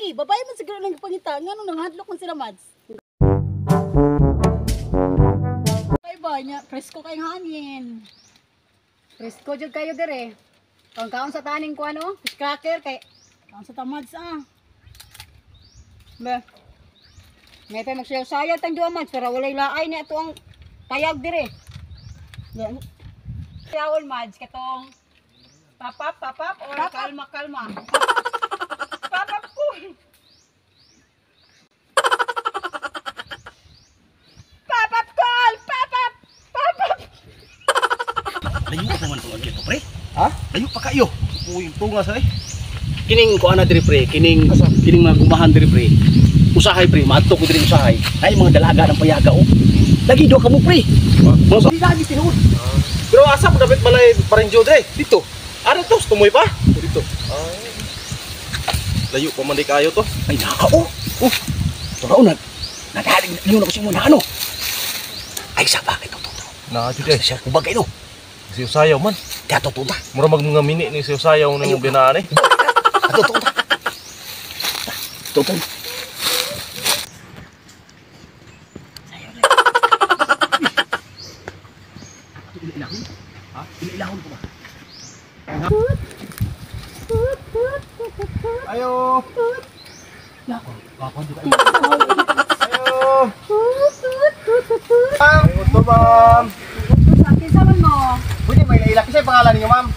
lagi. Babae man siguro nang pangita. Nga nung nanghadlok man sila, Mads. Ay ba niya, presko kay hangin. Presko jud kayo dire. Kung kaon sa taning ko ano, fish cracker kay Ang sa tamads ba. May pa magsayaw-sayaw tang duwa man pero walay laay ni ato ang tayag dire. Yan. Sayawon Mads katong papap or kalma. Papap ko. Papap call, papap. Layo pa man tungod dito, pre. Ha? Layo pa kayo. Uy, tungas ay. Kining ko ana diri pre, kining mga gumahan diri pre. Usahay pre, maadto ko diri usahay. Ay mga dalaga ng payaga oh. Lagi do kamo pre. Mga di lagi tinuod. Pero asa mo dapat balay parenjo dre? Dito. Ano to? Tumoy pa? Dito. Layo pa man di kayo to. Ay naka oh. Oh. Turaw na. Nadaling niyo na ko si mo na ano. Ay sa bakit to. Na jud eh. Siya kubagay no. Siyo sayaw man. Kaya to ta. Mura mag mga mini ni siyo sayaw nang binaan eh. Ato ta. Tutong. Ilahon ko ba? Ayo. Bakon juga. Ayo. Ayo to ma'am. Sakit sa man mo. Pwede may nailaki sa pangalan niyo ma'am.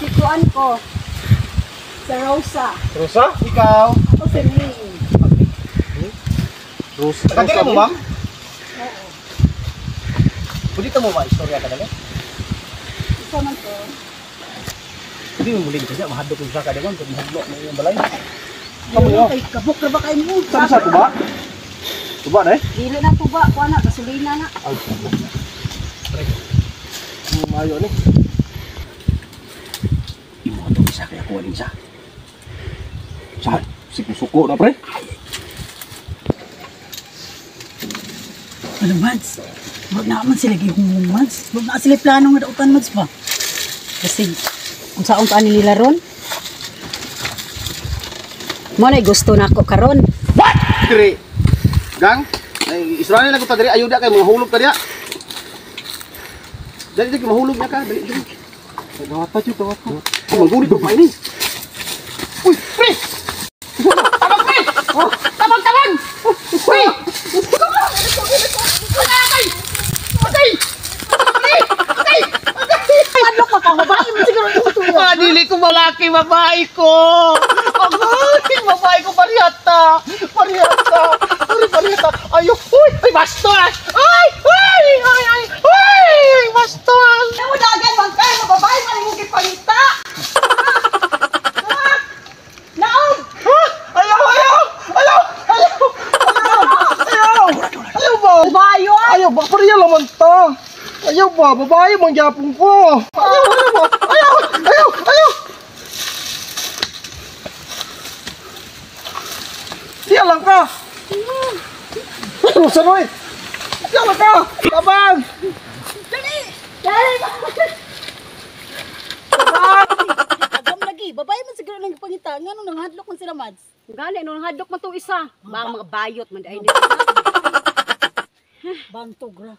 Sikuan ko. Sa Rosa. Rosa? Ikaw? Ako si Ning. Rosa. Kagaya mo ma'am? Oo. Pwede mo ba istorya ka dali? Isa man to. Hindi mo muling kasi mahadlok ko sa kadagon kung mahadlok mo yung balay. Kamu yo. Ay, kabuk na ba kayo mo? Saan sa tuba? Tuba na eh? Dili na tuba ko na gasolina na. Ay. Mayo ni. Imo to isa kaya kuha din sa. Saan? Suko na pre. Ano, Mads? Huwag na man sila gihumong, Mads. Huwag na sila plano nga dautan, Mads pa. Kasi kung saan ka nila ron? Mo na gusto na ako karon. What? Dire. Gang, ay Israel na ko ta dire ayuda kay mga hulog ta diha. Dali di mahulog na ka, dali di. Dawata jud, dawata. Magulit pa ini. Uy, pre. Tabang pre. Oh, tabang. Pre. Padlok pa ka, babae mo siguro yung tuyo. Dili ko malaki babae ko. Agay, babae ko parihata. Parihata. Ayo, uy, ay bastos. Ay, bastos. Ano dagan man kayo, babae man yung gipangita. Naon! Ayaw ba? Bayo! Ayaw ba? Pariya naman ta. Ayaw ba? Babae mang yapong ko. Ayaw. Diyan lang ka. Sanoy. Diyan lang ka. Tabang. Agam lagi. Babae man siguro nang pangita. Nga nung nanghadlok man sila, Mads. Gani nung hadlok man tong isa. Mga bayot man dai. Bantog ra.